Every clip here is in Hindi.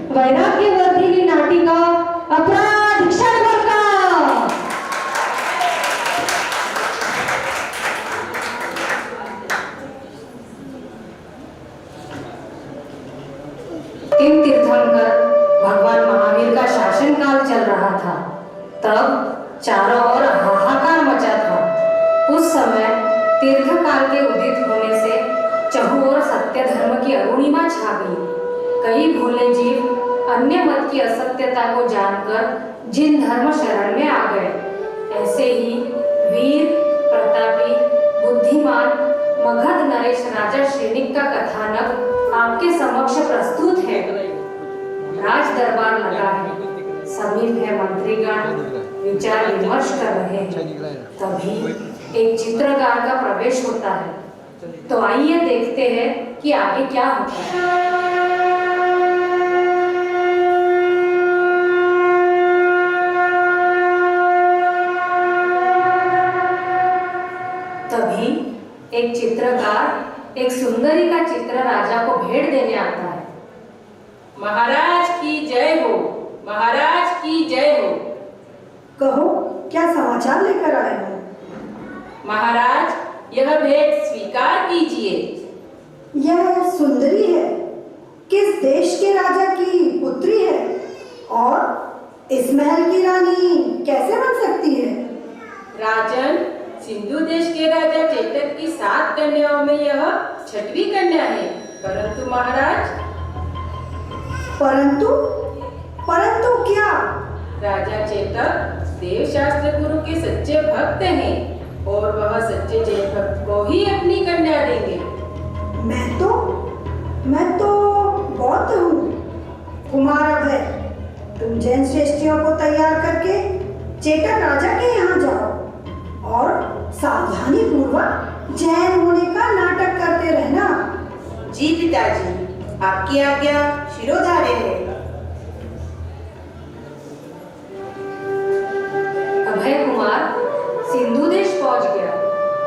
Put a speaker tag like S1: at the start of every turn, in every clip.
S1: वैराग्यवर्धिनी नाटिका अपराध क्षणभर का। किम तीर्थंकर भगवान महावीर का शासनकाल चल रहा था। तब चारों ओर हाहाकार मचा था। उस समय तीर्थकाल के उदित होने से चहुओर सत्य धर्म की अरुणिमा छा गई। कई भोले जीव अन्य मत की असत्यता को जानकर जिन धर्म शरण में आ गए, ऐसे ही वीर प्रतापी बुद्धिमान मगध नरेश राजा श्रेणिक का कथानक आपके समक्ष प्रस्तुत है। राज दरबार लगा है, समीप है मंत्रीगण विचार विमर्श कर रहे हैं। तभी एक चित्रकार का प्रवेश होता है। तो आइए देखते हैं कि आगे क्या होता है। तभी एक चित्रकार एक सुंदरी का चित्र राजा को भेंट देने आता है।
S2: महाराज की जय हो, महाराज की जय हो।
S3: कहो, क्या समाचार लेकर आए हो?
S2: महाराज, यह भेंट स्वीकार कीजिए।
S3: यह सुंदरी है, किस देश के राजा की पुत्री है और इस महल की रानी कैसे बन सकती है?
S2: राजन, सिंधु देश के राजा चेतक की 7 कन्याओं में यह 6वीं कन्या है। परंतु महाराज,
S3: परंतु क्या?
S2: राजा चेतक देवशास्त्र गुरु के सच्चे भक्त हैं और वह सच्चे जैन भक्त को ही अपनी कन्या देंगे।
S3: मैं तो बौद्ध हूँ। कुमार अभय, तुम जैन श्रेष्ठियों को तैयार करके चेतक राजा के यहाँ जाओ और सावधानी पूर्वक जैन होने का नाटक करते रहना।
S4: जी पिताजी, आपकी आज्ञा शिरोधार्य है।
S1: अभय कुमार सिंधु देश पहुंच गया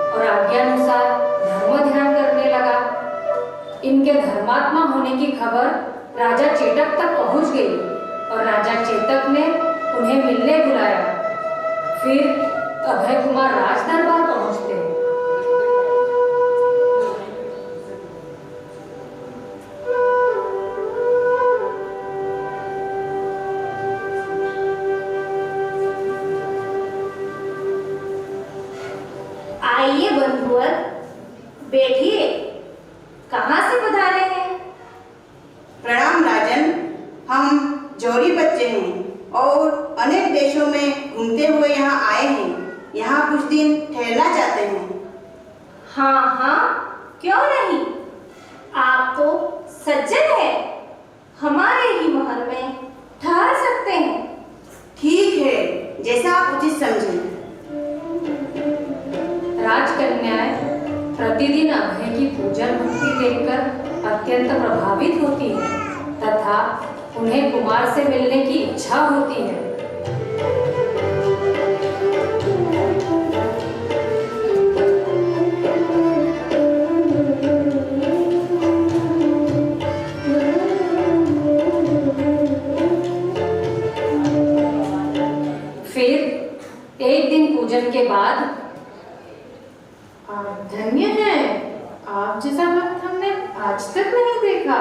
S1: और आज्ञानुसार धर्म ध्यान करने लगा। इनके धर्मात्मा होने की खबर राजा चेतक तक पहुंच गई और राजा चेतक ने उन्हें मिलने बुलाया। फिर अभय कुमार राज दरबार पहुंचते हैं।
S5: आइए बंधुवर, बैठिए। कहाँ से पधारे हैं?
S4: प्रणाम राजन, हम जौहरी बच्चे हैं और अनेक देशों में घूमते हुए यहाँ आए हैं। यहाँ कुछ दिन ठहरना चाहते हैं।
S5: हाँ, क्यों नहीं। आप तो सज्जन हैं, हमारे ही महल में ठहर सकते हैं।
S4: ठीक है, जैसा आप उचित समझें।
S1: राजकन्याएं प्रतिदिन अभय की पूजन भक्ति देखकर अत्यंत प्रभावित होती हैं तथा उन्हें कुमार से मिलने की इच्छा होती है। फिर एक दिन पूजन के बाद,
S6: आप धन्य हैं, आप जैसा भक्त हमने आज तक नहीं देखा।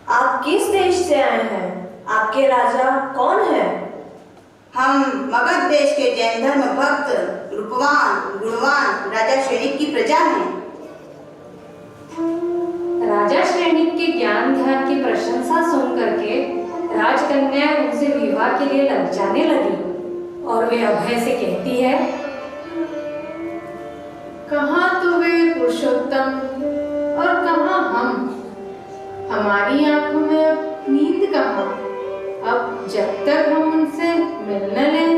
S7: आप किस देश से आए हैं? आपके राजा कौन है?
S4: हम मगध देश के जैन धर्म भक्त रूपवान गुणवान राजा श्रेणिक की प्रजा हैं।
S1: राजा श्रेणिक के ज्ञान ध्यान की प्रशंसा सुन करके राजकन्याएं उनसे विवाह के लिए ललचाने लगी और वे अभय से कहती है,
S6: कहाँ तो वे पुरुषोत्तम और कहाँ हम। हमारी आंखों में अब नींद कहाँ। अब जब तक हम उनसे मिल न लें,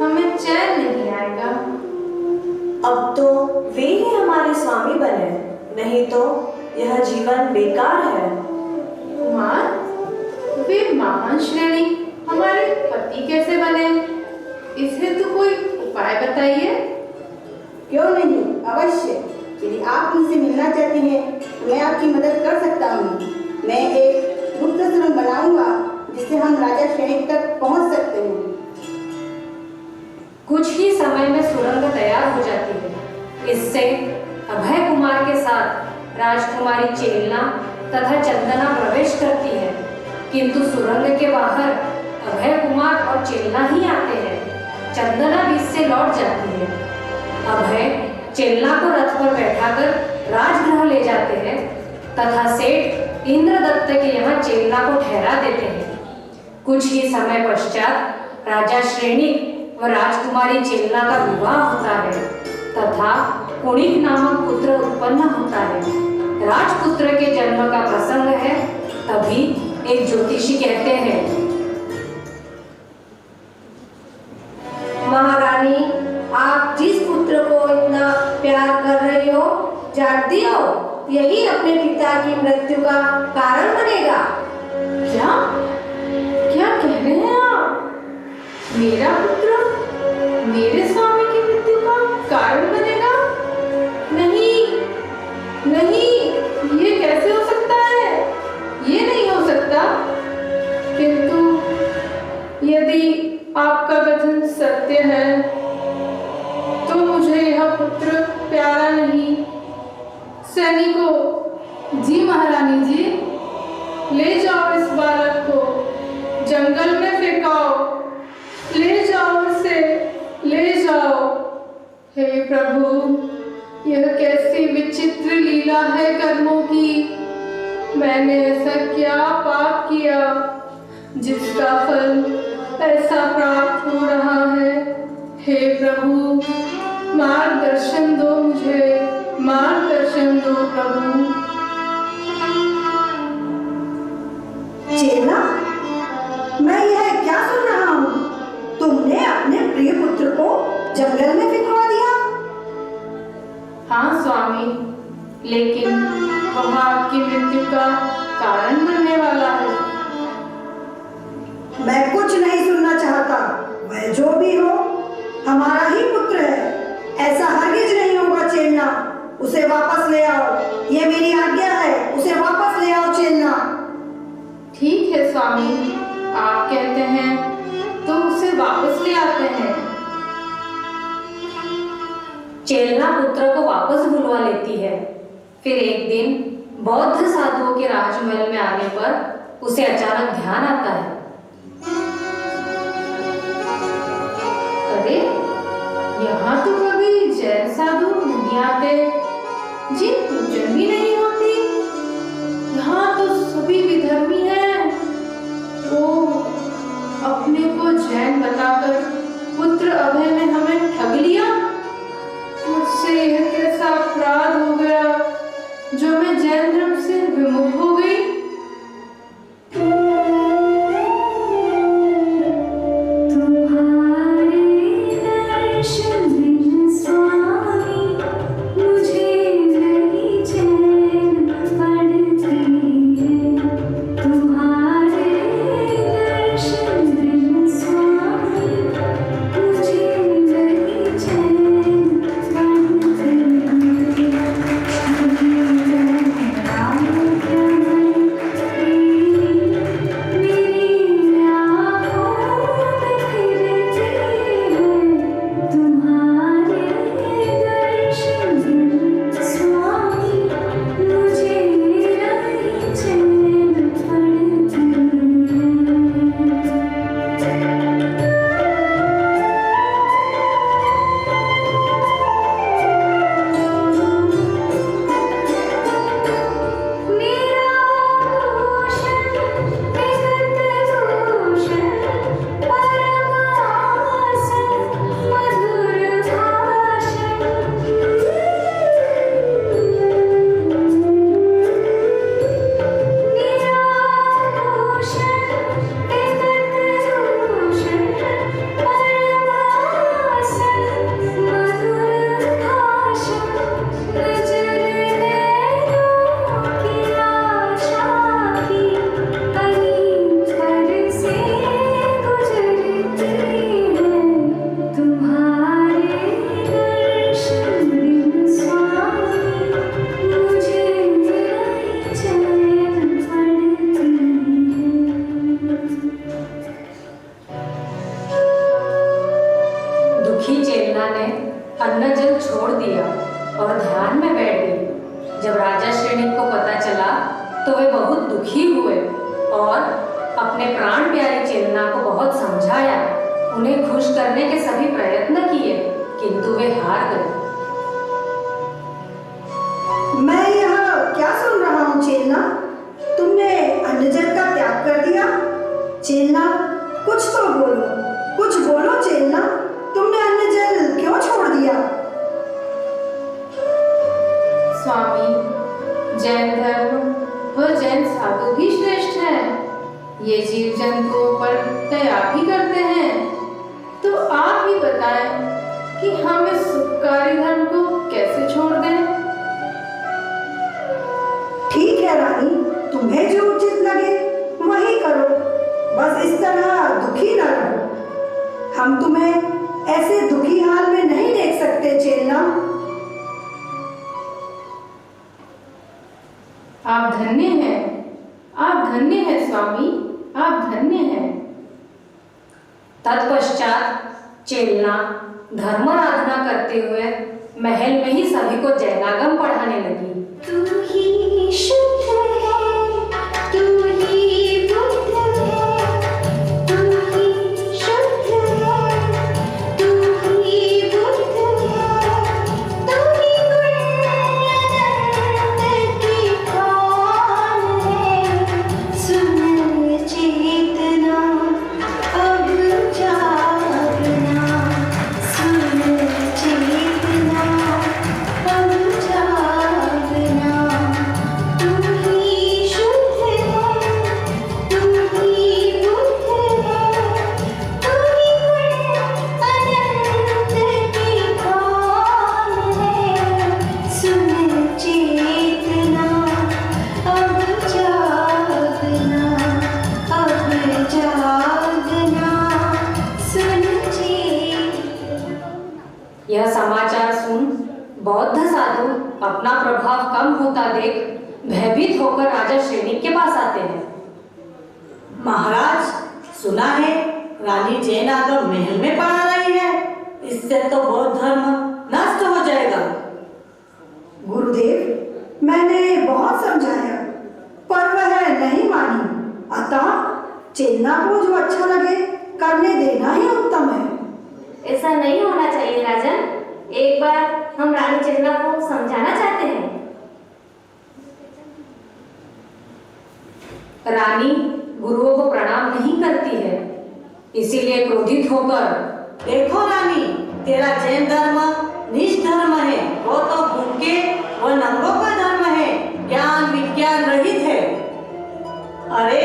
S6: हमें चैन नहीं आएगा।
S7: अब तो वे ही हमारे स्वामी बने, नहीं तो यह जीवन बेकार है।
S6: कुमार, वे महान श्रेणी हमारे पति कैसे बने? इससे तो कोई उपाय बताइए।
S4: क्यों नहीं, अवश्य। यदि आप उनसे मिलना चाहती हैं तो मैं आपकी मदद कर सकता हूँ। मैं एक गुप्त सुरंग बनाऊंगा जिससे हम राजा श्रेणिक तक पहुंच सकते हैं।
S1: कुछ ही समय में सुरंग तैयार हो जाती है। इससे अभय कुमार के साथ राजकुमारी चेलना तथा चंदना प्रवेश करती है, किंतु सुरंग के बाहर अभय कुमार और चेलना ही आते हैं। चंदना बीच से लौट जाती है। अभय चेलना को रथ पर बैठाकर राजगृह ले जाते हैं तथा सेठ इंद्रदत्त के यहाँ चेलना को ठहरा देते हैं। कुछ ही समय पश्चात राजा श्रेणिक व राजकुमारी चेलना का विवाह होता है तथा कुणिक नामक पुत्र उत्पन्न होता है। राजपुत्र के जन्म का प्रसंग है। तभी एक ज्योतिषी कहते हैं,
S5: महारानी, आप जिस पुत्र को इतना प्यार कर रहे हो, जानती हो, यही अपने पिता की मृत्यु का कारण बनेगा।
S6: क्या क्या कह रहे हैं आप? मेरा पुत्र मेरे स्वामी की मृत्यु का कारण बनेगा? नहीं नहीं, ये कैसे हो सकता है? ये नहीं हो सकता। किंतु यदि आपका कथन सत्य है तो मुझे यह पुत्र प्यारा नहीं। सैनिकों, जी महारानी जी, ले जाओ इस बालक को, जंगल में फेंकाओ, ले जाओ इसे, ले जाओ। हे प्रभु, यह कैसी विचित्र लीला है कर्मों की। मैंने ऐसा क्या पाप किया जिसका फल ऐसा प्राप्त हो रहा है। हे प्रभु, मार्गदर्शन दो मुझे, मार्गदर्शन दो प्रभु।
S3: चेला, मैं यह क्या सुन रहा हूँ? तुमने अपने प्रिय पुत्र को जंगल में फिरवा दिया?
S6: हाँ स्वामी, लेकिन वह आपकी मृत्यु का कारण बनने वाला है।
S3: मैं कुछ नहीं सुनना चाहता। वह जो भी हो, हमारा ही पुत्र है। ऐसा हरगिज नहीं होगा चेलना। उसे वापस ले आओ, ये मेरी आज्ञा है। उसे वापस ले आओ चेलना।
S6: ठीक है स्वामी, आप कहते हैं तो उसे वापस ले आते हैं।
S1: चेलना पुत्र को वापस बुलवा लेती है। फिर एक दिन बौद्ध साधुओं के राजमहल में आने पर उसे अचानक ध्यान आता है।
S6: अरे, यहाँ तो कभी जैन साधु नहीं आते, जिन पूजन भी नहीं होती। यहाँ तो सभी विधर्मी हैं। ओ, अपने को जैन बताकर पुत्र अभय ने हमें ठग लिया। मुझसे यह कैसा अपराध हो गया जो मैं जैन धर्म से विमुख हो गई।
S8: दर्शन स्वामी मुझे नहीं
S1: और ध्यान में बैठ गई। जब राजा श्रेणिक को पता चला तो वे बहुत दुखी हुए और अपने प्राण प्यारी चेलना को बहुत समझाया। उन्हें खुश करने के सभी प्रयत्न किए, किंतु वे हार गए।
S3: मैं यह क्या सुन रहा हूँ चेलना? तुमने अन्न जल का त्याग कर दिया? चेलना, कुछ तो बोलो, कुछ बोलो चेलना। तुमने अन्न जल क्यों छोड़ दिया?
S6: स्वामी, जैन धर्म व जैन साधु भी श्रेष्ठ है। ये जीव जंतुओं पर दया भी करते हैं। तो आप ही बताएं कि हम इस सुखकारी धर्म को कैसे छोड़ दें?
S3: ठीक है रानी, तुम्हें जो उचित लगे वही करो। बस इस तरह दुखी न रहो। हम तुम्हें ऐसे दुखी हाल में नहीं देख सकते चेलना।
S6: आप धन्य हैं, आप धन्य हैं स्वामी, आप धन्य हैं।
S1: तत्पश्चात चेलना धर्माराधना करते हुए महल में ही सभी को जैनागम पढ़ाने लगी।
S5: तू ही शुद्ध है, तू ही बुद्ध है, तू ही शुद्ध है, तू ही बुद्ध है, तू ही गुणानंद की खान है। सुन चेतना अब जागना, सुन चेतना अब जागना। तू ही शुद्ध है, तू ही बुद्ध है, तू ही गुणानंद की खान है। सुन चेतना अब जागना, अब जागना, सुन चेतना।
S1: यह समाचार सुन बौद्ध साधु अपना प्रभाव कम होता देख भयभीत होकर राजा श्रेणिक के पास आते हैं।
S7: महाराज, सुना है रानी जैनागम महल में पढ़ा रही है। इससे तो बौद्ध धर्म नष्ट हो जाएगा।
S3: गुरुदेव, मैंने बहुत समझाया पर वह नहीं मानी। अतः चेलना को जो अच्छा लगे करने देना ही उत्तम है।
S5: ऐसा नहीं होना चाहिए राजन। एक बार हम रानी चेलना को समझाना चाहते हैं।
S1: रानी गुरुओं को प्रणाम नहीं करती है, इसीलिए क्रोधित होकर,
S7: देखो रानी, तेरा जैन धर्म निज धर्म है। वो तो भूखे व नंगों का धर्म है, ज्ञान विज्ञान रहित है। अरे,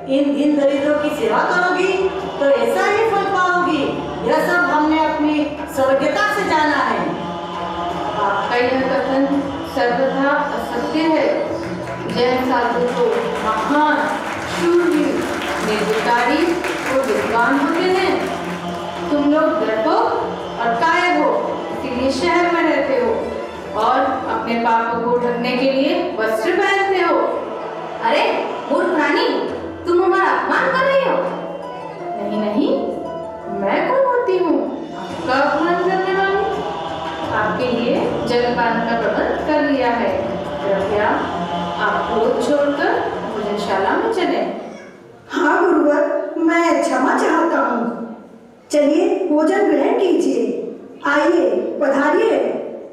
S7: इन दीन दरिद्रों की सेवा करोगी तो ऐसा ही फल पाओगी। यह सब हमने अपनी सर्वज्ञता से जाना है।
S6: आपका यह कथन सर्वथा असत्य है। जैन साधु तो महान, शूरवीर, निर्विकारी और विद्वान होते हैं। तुम लोग डरपोक और कायर हो, इसीलिए शहर में रहते हो और अपने पापों को ढकने के लिए वस्त्र पहनते हो।
S5: अरे मूर्ख रानी, तुम हमारा अपमान कर रही हो।
S6: नहीं नहीं, मैं कौन होती हूँ आपका अपमान करने वाली? आपके लिए जलपान का प्रबंध कर लिया है। कृपया आप क्रोध छोड़कर भोजनशाला में चले।
S3: हाँ गुरुवर, मैं क्षमा चाहता हूँ। चलिए भोजन ग्रहण कीजिए। आइए, पधारिए,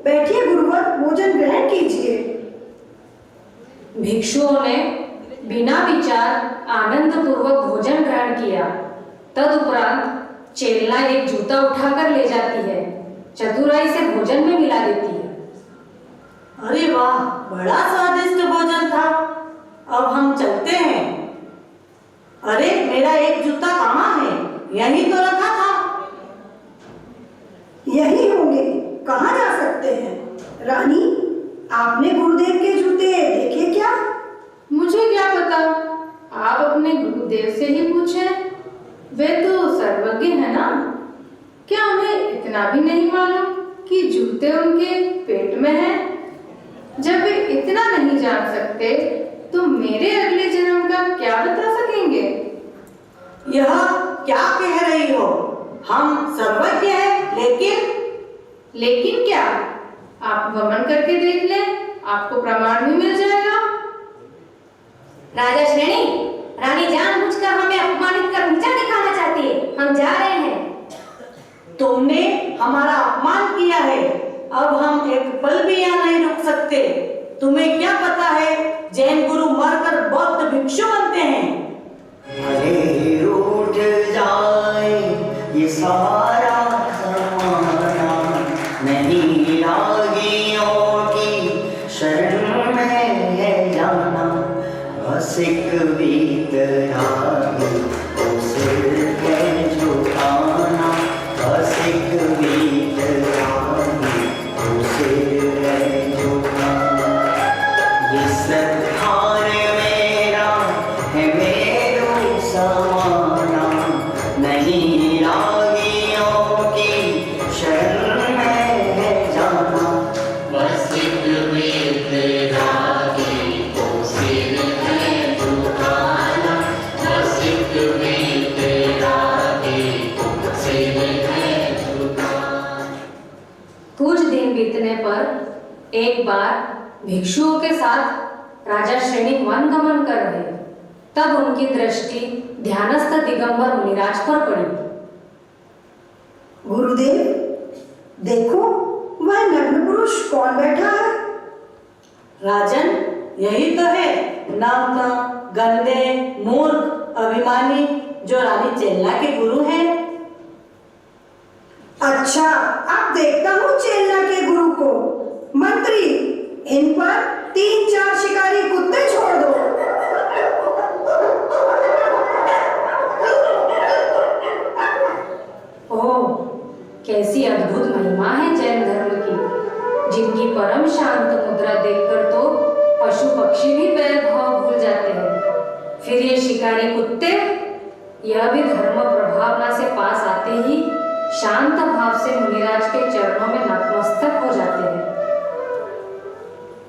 S3: बैठिए गुरुवर, भोजन ग्रहण कीजिए।
S1: भिक्षुओं ने बिना विचार आनंद पूर्वक भोजन ग्रहण किया। तदुपरांत चेलना एक जूता उठाकर ले जाती है, चतुराई से भोजन में मिला देती है।
S7: अरे वाह, बड़ा स्वादिष्ट भोजन था। अब हम चलते हैं। अरे, मेरा एक जूता कहाँ है? यहीं तो रखा था।
S3: यही होंगे, कहाँ जा सकते हैं? रानी, आपने गुरुदेव के जूते देखे क्या?
S6: मुझे क्या पता, आप अपने गुरुदेव से ही पूछें। वे तो सर्वज्ञ है ना। क्या हमें इतना भी नहीं मालूम कि जूते उनके पेट में हैं? जब वे इतना नहीं जान सकते तो मेरे अगले जन्म का क्या बता सकेंगे?
S7: यह क्या कह रही हो? हम सर्वज्ञ हैं, लेकिन
S6: क्या? आप वमन करके देख लें, आपको प्रमाण भी मिल जाएगा।
S1: राजा श्रेणी, रानी जानबूझकर हमें अपमानित कर नीचा दिखाना चाहती है। हम जा रहे हैं।
S7: तुमने हमारा अपमान किया है, अब हम एक पल भी यहाँ नहीं रुक सकते। तुम्हें क्या पता है, जैन गुरु मरकर बौद्ध भिक्षु बनते हैं।
S8: भले रूठ जाए ये सारा जमाना, नहीं रागियों की शरण में है जाना। बस एक बीत रागी तो सिर है झुकाना, बस एक बीत रागी तो सिर है झुकाना। ये सरदार मेरा है मेरो समाना, नहीं रागियों की शरण में है जाना।
S9: बस एक बीत रागी को सिर है झुकाना, बस एक बीत रागी को सिर है झुकाना।
S1: कुछ दिन बीतने पर एक बार भिक्षुओं के साथ राजा श्रेणी वनगमन कर रहे, तब उनकी दृष्टि ध्यानस्थ दिगंबर मुनिराज पर पड़ी।
S3: गुरुदेव, देखो वह नग्न पुरुष कौन बैठा है?
S7: राजन, यही तो है नग्न, गंदे, मूर्ख, अभिमानी, जो रानी चेल्ला के गुरु हैं।
S3: अच्छा, अब देखता हूँ चेल्ला के गुरु को। मंत्री, इन पर 3-4 शिकारी कुत्ते छोड़ दो।
S1: ओह, कैसी अद्भुत महिमा है जैन धर्म की, जिनकी परम शांत मुद्रा देखकर तो पशु पक्षी भी बैर भाव भूल जाते हैं। फिर ये शिकारी कुत्ते, यह भी धर्म प्रभावना से पास आते ही शांत भाव से मुनिराज के चरणों में नतमस्तक हो जाते हैं।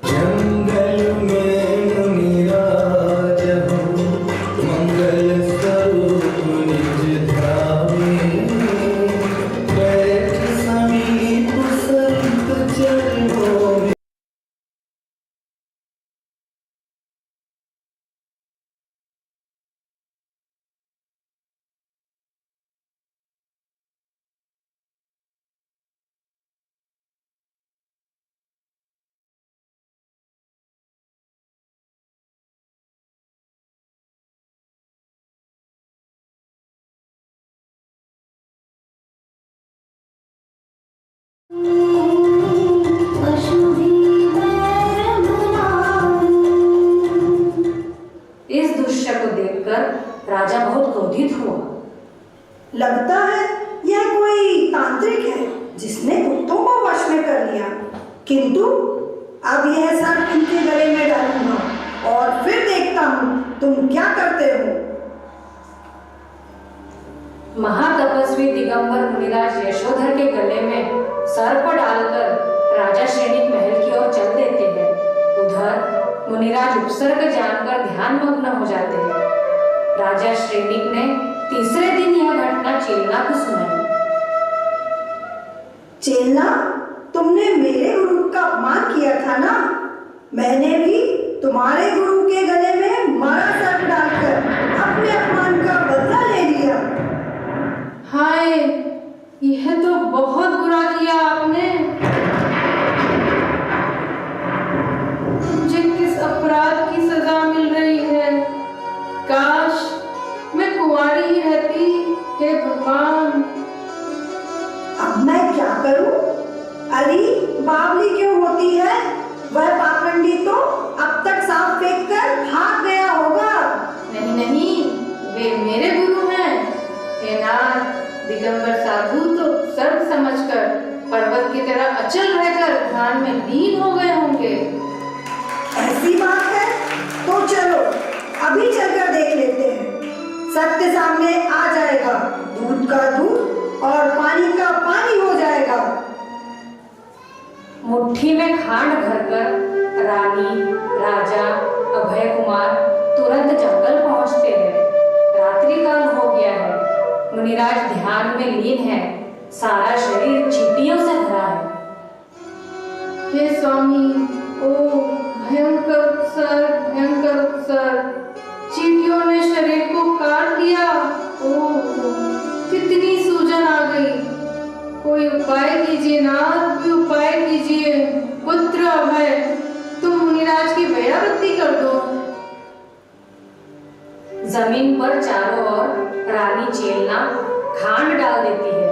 S10: जंगल में मुनिराज हो, मंगल स्वरूप निज ध्यावे। बैठ समीप संत चरणों में।
S1: इस दृश्य को देखकर राजा बहुत क्रोधित हुआ।
S3: लगता है यह कोई तांत्रिक है जिसने कुत्तों को वश में कर लिया। किंतु अब यह सब इनके गले में डालूंगा और फिर देखता हूँ तुम क्या करते हो।
S1: महातपस्वी दिगंबर मुनिराज यशोधर के गले में सर्प डालकर राजा श्रेणी महल की ओर चल देते हैं। उधर मुनिराज उपसर्ग जानकर ध्यान मग्न हो जाते हैं। राजा श्रेणी ने तीसरे दिन यह घटना चेल्ला को सुनाई।
S3: चेल्ला, तुमने मेरे गुरु का अपमान किया था ना? मैंने भी तुम्हारे गुरु के गले में मारा सर्प डालकर अपने अपमान का बदला ले लिया।
S6: हाय, यह तो बहुत बुरा किया आपने। मुझे किस अपराध की सजा मिल रही है? काश मैं कुंवारी ही रहती, हे भगवान।
S3: अब मैं क्या करूं? अरे बावली क्यों होती है? वह पाखंडी तो अब तक सांप फेंक कर भाग गया होगा।
S6: नहीं नहीं, वे मेरे गुरु हैं। हे नाथ, दिगंबर साधु तो सर्व समझकर पर्वत की तरह अचल रहकर ध्यान में लीन हो गए होंगे।
S3: ऐसी बात है तो चलो अभी चलकर देख लेते हैं। सत्य सामने आ जाएगा, दूध का दूध और पानी का पानी हो जाएगा।
S1: मुट्ठी में खांड भरकर रानी, राजा, अभय कुमार तुरंत जंगल पहुंचते हैं। रात्रि काल हो गया है। मुनिराज ध्यान में लीन है। सारा शरीर चींटियों से भरा है।
S6: हे स्वामी, ओ भयंकर उत्सर, चींटियों ने शरीर को काट दिया। ओह, कितनी सूजन आ गई। कोई उपाय कीजिए नाथ, कोई उपाय कीजिए। पुत्र अभय, तुम मुनिराज की भैयावृत्ति कर दो।
S1: जमीन पर चारों ओर रानी चेलना खांड डाल देती है।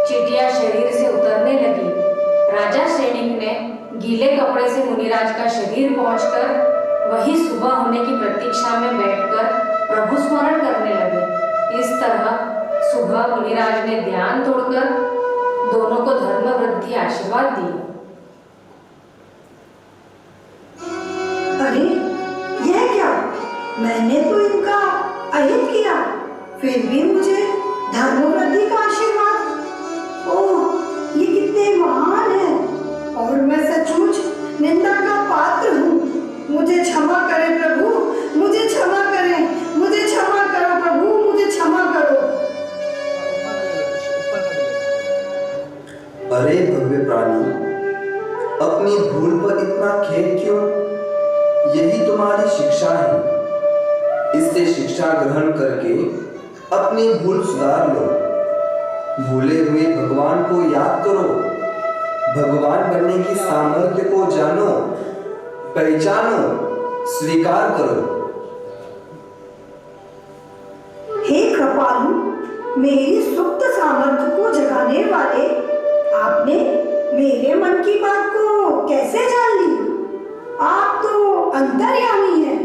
S1: चींटियां शरीर से उतरने लगी। राजा सैनिक ने गीले कपड़े से मुनिराज का शरीर पहुंचकर वही सुबह होने की प्रतीक्षा में बैठकर प्रभु स्मरण करने लगे। इस तरह सुबह मुनिराज ने ध्यान तोड़कर दोनों को धर्म वृद्धि आशीर्वाद दिया।
S3: अरे यह क्या? मैंने तो इनका अहित किया, फिर भी मुझे धर्म वृद्धि का आशीर्वाद। ओह, ये कितने महान हैं और मैं सचमुच निंदा का पात्र हूँ। मुझे क्षमा करें प्रभु, मुझे क्षमा करें, मुझे क्षमा करो प्रभु, मुझे क्षमा करो।
S10: अरे भव्य प्राणी, अपनी भूल पर इतना खेद क्यों? यही तुम्हारी शिक्षा है। इससे शिक्षा ग्रहण करके अपनी भूल सुधार लो। भूले हुए भगवान को याद करो। भगवान बनने की सामर्थ्य को जानो, पहचानो, स्वीकार करो।
S3: हे कृपालु, मेरी सुप्त सामर्थ्य को जगाने वाले, आपने मेरे मन की बात को कैसे जान ली? आप तो अंतर्यामी हैं।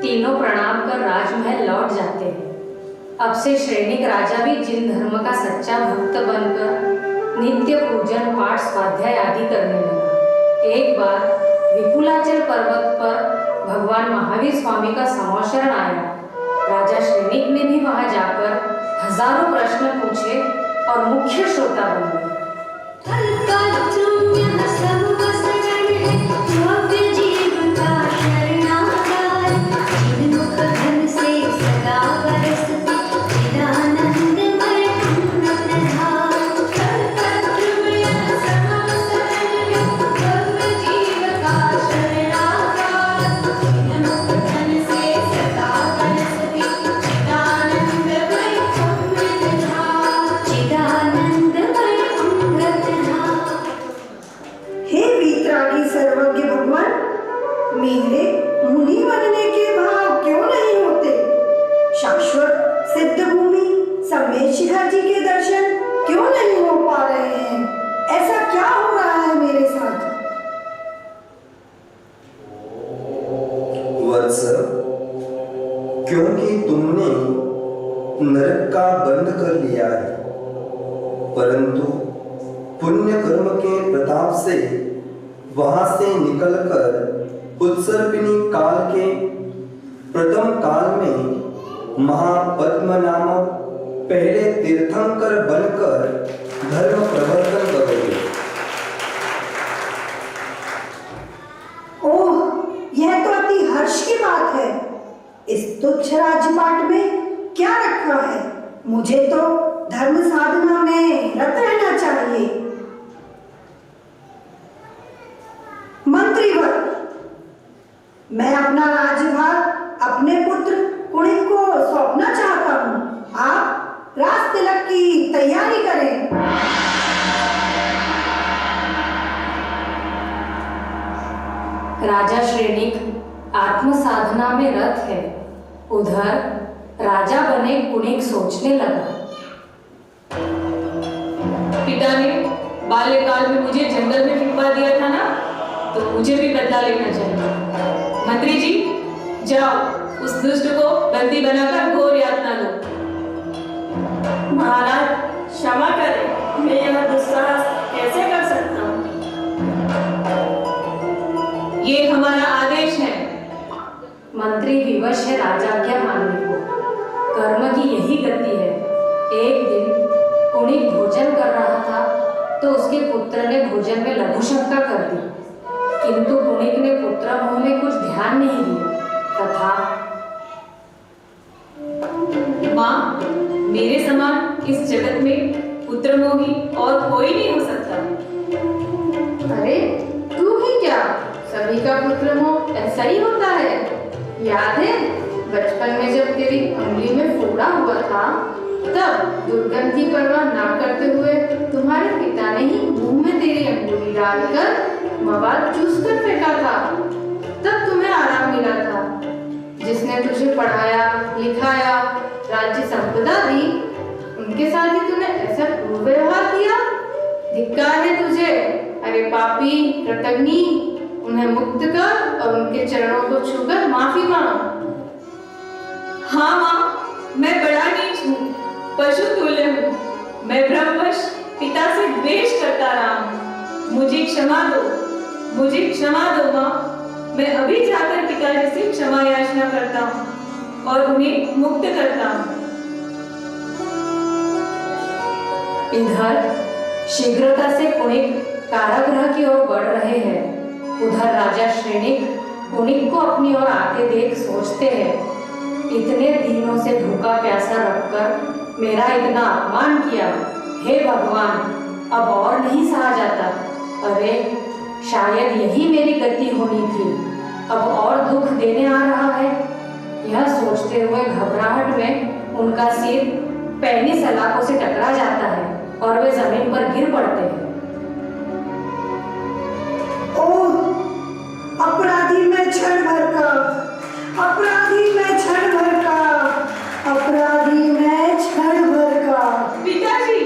S1: तीनों प्रणाम कर राजमहल लौट जाते हैं। अब से श्रेणिक राजा भी जिन धर्म का सच्चा भक्त बनकर नित्य पूजन पाठ स्वाध्याय आदि करने लगा। एक बार विपुलाचल पर्वत पर भगवान महावीर स्वामी का समोशरण आया। राजा श्रेणिक ने भी वहां जाकर हजारों प्रश्न पूछे और मुख्य श्रोता बन गए।
S3: सर्वज्ञ भगवान, मेरे मुनि बनने के भाव क्यों नहीं होते? शाश्वत सिद्ध भूमि समेत शिखर जी के दर्शन क्यों नहीं हो पा रहे हैं? ऐसा क्या हो रहा है मेरे साथ?
S10: वत्स, क्योंकि तुमने नरक का बंद कर लिया है, परंतु पुण्य कर्म के प्रताप से वहां से निकलकर उत्सर्पिणी काल के प्रथम काल में महापद्म नामक पहले तीर्थंकर बनकर धर्म प्रवर्तन करोगे।
S3: ओह, यह तो अति हर्ष की बात है। इस तुच्छ राजपाट में क्या रखा है? मुझे तो धर्म साधना में रत रहना चाहिए। मंत्रीवर, मैं अपना राज्यभार अपने पुत्र कुणिक को सौंपना चाहता हूँ। आप राज तिलक की तैयारी करें।
S1: राजा श्रेणिक आत्म साधना में रत है। उधर राजा बने कुणिक सोचने लगा।
S11: पिता ने बाल्यकाल में मुझे जंगल में फिरवा दिया था ना, तो मुझे भी बदला लेना चाहिए। मंत्री जी, जाओ उस दुष्ट को बंदी बनाकर घोर यातना दो।
S7: महाराज क्षमा करें, मैं यह दुस्साहस कैसे कर सकता हूँ?
S11: ये हमारा आदेश है।
S1: मंत्री विवश है राजाज्ञा मानने को। कर्म की यही गति है। एक दिन कुणिक भोजन कर रहा था तो उसके पुत्र ने भोजन में लघु शंका कर दी, किंतु कुणिक ने पुत्र मोह में कुछ ध्यान नहीं दिया तथा
S11: माँ, मेरे समान इस जगत में पुत्र मोही और कोई नहीं हो सकता।
S6: अरे तू ही क्या, सभी का पुत्र मोह ऐसा ही होता है। याद है बचपन में जब तेरी उंगली में फोड़ा हुआ था, तब दुर्गंध की परवाह ना करते हुए तुम्हारे पिता ने ही मुंह में तेरी अंगुली डालकर मवाद चूस कर फेंका था। तब तुम्हें आराम मिला था। जिसने तुझे पढ़ाया लिखाया, राज्य संपदा दी, उनके साथ ही तूने ऐसा क्रूर व्यवहार किया। धिक्कार है तुझे। अरे पापी कृतघ्नी, उन्हें मुक्त कर और उनके चरणों को छूकर माफी मांग।
S11: हाँ माँ, मैं बड़ा नीच हूँ, पशु तुल्य हूँ। मैं भ्रमवश पिता से द्वेष करता रहा हूँ। मुझे क्षमा दो, मुझे क्षमा दो माँ। मैं अभी जाकर पिताजी से क्षमा याचना करता हूँ और उन्हें मुक्त करता हूँ।
S1: इधर शीघ्रता से कुणिक कारागृह की ओर बढ़ रहे हैं। उधर राजा श्रेणिक कुणिक को अपनी ओर आते देख सोचते हैं, इतने दिनों से भूखा प्यासा रखकर मेरा इतना अपमान किया। हे भगवान, अब और नहीं सहा जाता। अरे शायद यही मेरी गति होनी थी, अब और दुख देने आ रहा है। यह सोचते हुए घबराहट में उनका सिर पैनी सलाखों से टकरा जाता है और वे जमीन पर गिर पड़ते हैं।
S3: ओह, अपराधी मैं क्षण भर का, अपराधी मैं क्षण भर का, अपराधी मैं क्षण भर का।
S11: पिताजी,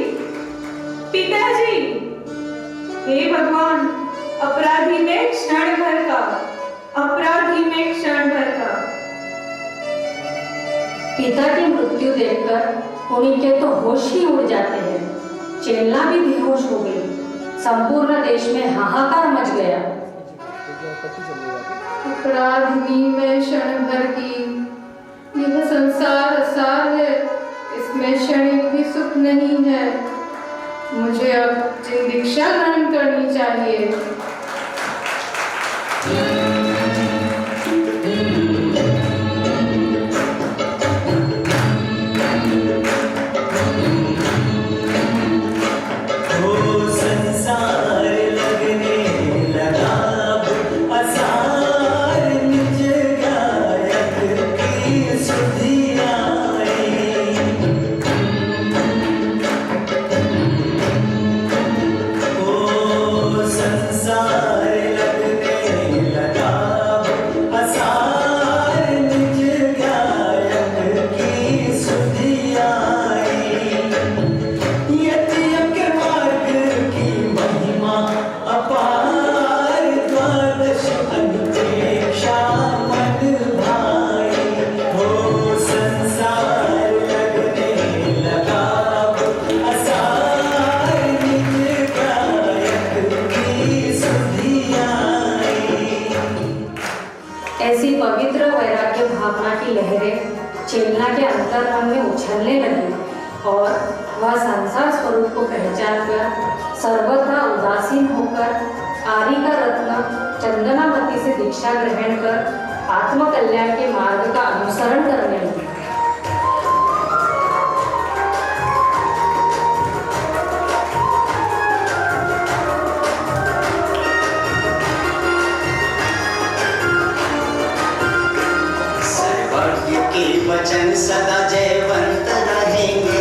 S11: पिताजी, हे भगवान, अपराधी में क्षण भर का, अपराधी में क्षण भर का।
S1: पिता की मृत्यु देखकर कुणिक के तो होश ही उड़ जाते हैं। चेल्ला भी बेहोश हो गई। संपूर्ण देश में हाहाकार मच गया।
S6: अपराधी में क्षण भर की, यह संसार असार है, इसमें क्षणिक भी सुख नहीं है। मुझे अब दीक्षा ग्रहण करनी चाहिए।
S1: ऐसी पवित्र वैराग्य भावना की लहरें चेल्ला के अंतर्मन में उछलने लगी और वह संसार स्वरूप को पहचान कर सर्वथा उदासीन होकर आरी का रत्न चंदनावती से दीक्षा ग्रहण कर आत्मकल्याण के मार्ग का अनुसरण करने लगी।
S8: वचन सदा जयवंत रहेंगे,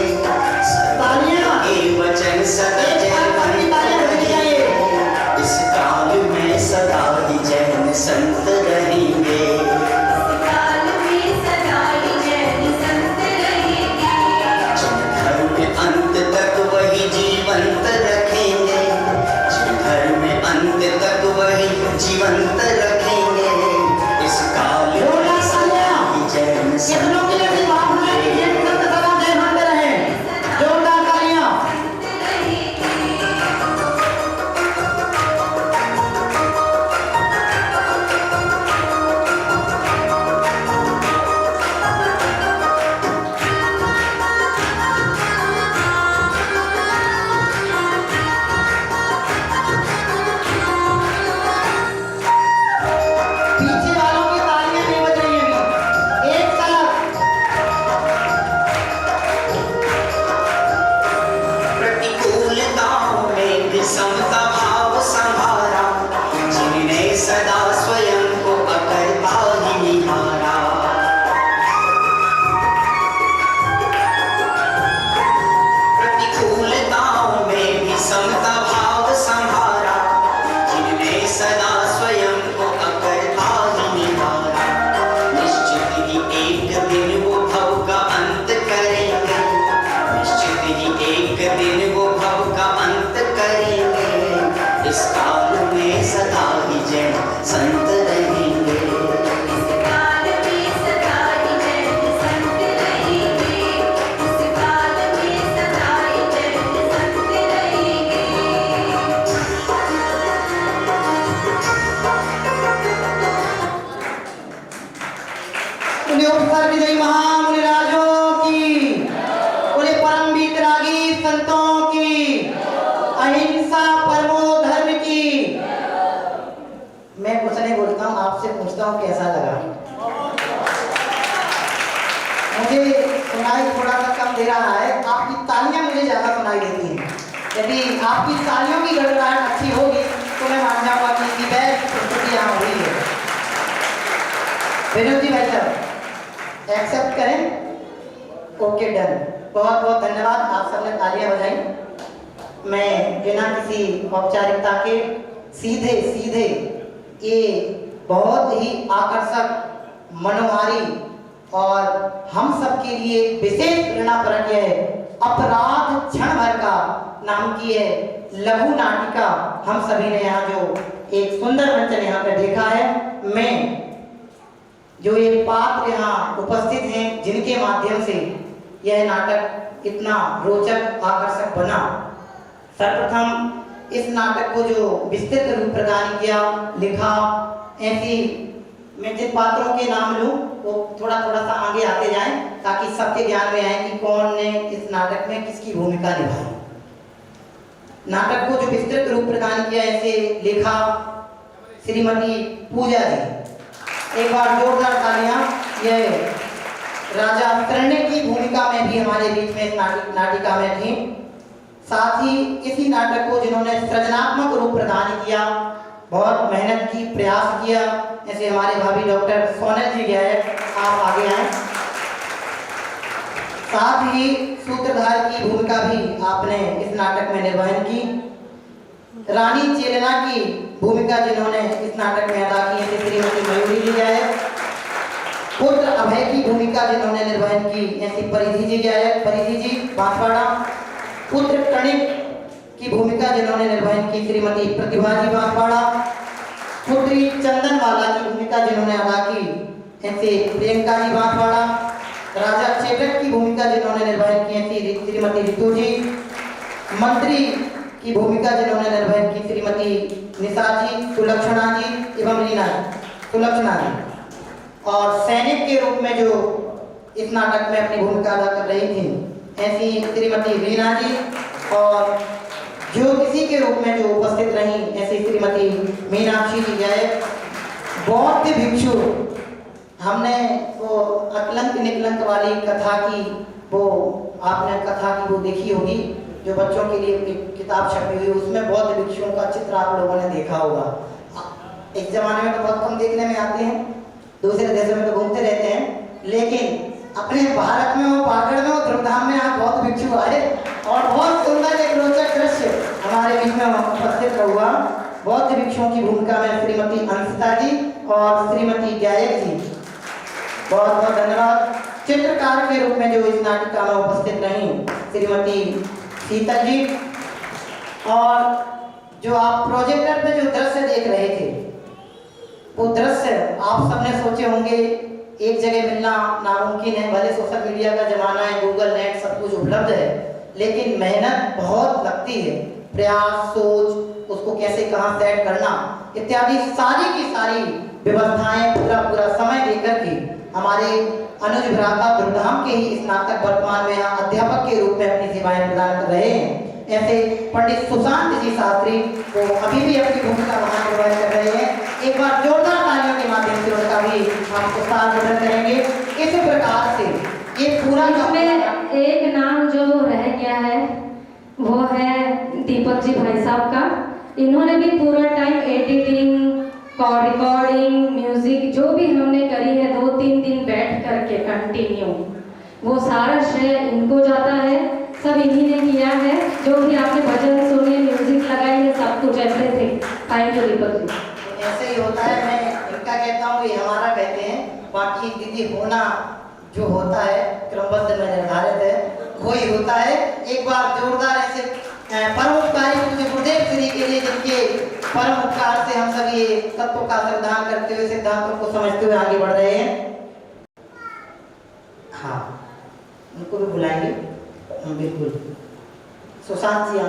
S8: के वचन सदा जयवंत रहेंगे। इस काल में सदा ही जैन संत रहेंगे, जिन धर्म में अंत तक वही जीवंत रखेंगे, जिन धर्म में अंत तक वही जीवंत रखेंगे। इस काल में सदा ही जैन संत
S12: मुझे सुनाई थोड़ा सा कम दे रहा है, आपकी तालियां मुझे ज़्यादा सुनाई देती हैं। यदि आपकी तालियों की गड़गड़ाहट अच्छी होगी तो मैं मान जाऊँगा कि इसकी बेस्ट प्रस्तुति यहाँ हुई है। विनोद जी भाई साहब एक्सेप्ट करें? ओके डन, बहुत बहुत धन्यवाद, आप सबने तालियां बजाई। मैं बिना किसी औपचारिकता के सीधे सीधे ये बहुत ही आकर्षक, मनोहारी और हम सब के लिए विशेष प्रेरणापरक है अपराध क्षण भर का नाम की है लघु नाटिका हम सभी ने यहाँ जो एक सुंदर मंचन यहाँ पे देखा है, मैं जो ये पात्र यहाँ उपस्थित हैं जिनके माध्यम से यह नाटक इतना रोचक आकर्षक बना। सर्वप्रथम इस नाटक को जो विस्तृत रूप प्रदान किया, लिखा, ऐसी मैं जिन पात्रों के नाम लूँ वो थोड़ा थोड़ा सा आगे आते जाएं ताकि सबके ज्ञान में आए कि कौन ने इस नाटक में किसकी भूमिका निभाई। नाटक को जो विस्तृत रूप प्रदान किया, ऐसे लिखा श्रीमती पूजा जी। एक बार जोरदार तालियां। यह राजा करण्य की भूमिका में भी हमारे बीच में नाटिका में थी। साथ ही इसी नाटक को जिन्होंने सृजनात्मक रूप प्रदान किया, बहुत मेहनत की, प्रयास किया, ऐसे हमारे भाभी डॉक्टर सोनल जी गए, आप आगे आए। साथ ही सूत्रधार की भूमिका भी आपने इस नाटक में निर्वहन की। रानी चेलना की भूमिका जिन्होंने इस नाटक में अदा की, श्रीमती मयूरी जी गए। पुत्र अभय की भूमिका जिन्होंने निर्वहन की, ऐसी परिधि जी गए, परिधि जी बांसवाड़ा। पुत्र कणिक की भूमिका जिन्होंने निर्वहन की, श्रीमती प्रतिभा जी बांसवाड़ा। पुत्री चंदनवाला की भूमिका जिन्होंने अदा की, ऐसे प्रियंका जी बांसवाड़ा। राजा चेतक की भूमिका जिन्होंने निर्वहन की, ऐसी श्रीमती रितु जी। मंत्री की भूमिका जिन्होंने निर्वहन की, श्रीमती निशा जी, सुलक्षणा जी एवं रीना जी, सुलक्षणा जी। और सैनिक के रूप में जो इस नाटक में अपनी भूमिका अदा कर रही थी, ऐसी श्रीमती रीना जी। और जो किसी के रूप में जो उपस्थित रही, ऐसी श्रीमती मीनाक्षी जी गए। बौद्ध भिक्षु, हमने वो अकलंक निकलंक वाली कथा की, वो आपने कथा की वो देखी होगी जो बच्चों के लिए किताब छपी हुई, उसमें बौद्ध भिक्षुओं का चित्र आप लोगों ने देखा होगा। इस जमाने में तो बहुत कम देखने में आते हैं, दूसरे देशों में तो घूमते रहते हैं, लेकिन अपने भारत में वो पाकड़ में वो ध्रुवधाम में यहाँ बौद्ध भिक्षु आए और बहुत सुंदर एक रोचक दृश्य हमारे बीच में उपस्थित हुआ। बौद्ध भिक्षुओं की भूमिका में श्रीमती अंशिता जी और श्रीमती गायक जी, बहुत बहुत धन्यवाद। चित्रकार के रूप में जो इस नाटिका में उपस्थित रही, श्रीमती शीतल जी। और जो आप प्रोजेक्टर पे जो दृश्य देख रहे थे, वो दृश्य आप सबने सोचे होंगे एक जगह मिलना नामुमकिन है। भले सोशल मीडिया का जमाना है, गूगल नेट सब कुछ उपलब्ध है, लेकिन मेहनत बहुत लगती है। प्रयास, सोच, उसको कैसे कहाँ सेट करना इत्यादि सारी की सारी व्यवस्थाएं पूरा समय लेकर के हमारे अनुज भ्राता ध्रुवधाम के ही इस नाटक वर्तमान में यहाँ अध्यापक के रूप में अपनी सेवाएं प्रदान कर रहे हैं। ऐसे पंडित सुशांत जी शास्त्री वो अभी भी अपनी भूमिका वहाँ निर्वहन कर रहे हैं। एक बार जोरदार तालियों के माध्यम से उनका भी हम पुरस्कार करेंगे। इस प्रकार से ये पूरा
S1: इसमें एक नाम जो रह गया है वो है दीपक जी भाई साहब का। इन्होंने भी पूरा टाइम एडिटिंग, रिकॉर्डिंग, म्यूजिक जो भी हमने करी है 2-3 दिन बैठ करके कंटिन्यू, वो सारा श्रेय इनको जाता है। सब इन्हीं ने किया है, जो भी आपने भजन सुने, म्यूजिक लगाई है, सब कुछ ऐसे थे। Thank you Deepak ji.
S12: ऐसे ही होता है, मैं इनका कहता हूँ, ये हमारा कहते हैं। बाकी दीदी होना जो होता है क्रमबद्ध में निर्धारित है, वही होता है। एक बार जोरदार ऐसे परोपकारी पूज्य गुरुदेव श्री के लिए, जिनके परम उपकार से हम सब ये तत्व का श्रद्धान करते हुए, सिद्धांतों को समझते हुए आगे बढ़ रहे हैं। हाँ, उनको भी बुलाएंगे। बिल्कुल, सुशांत जी।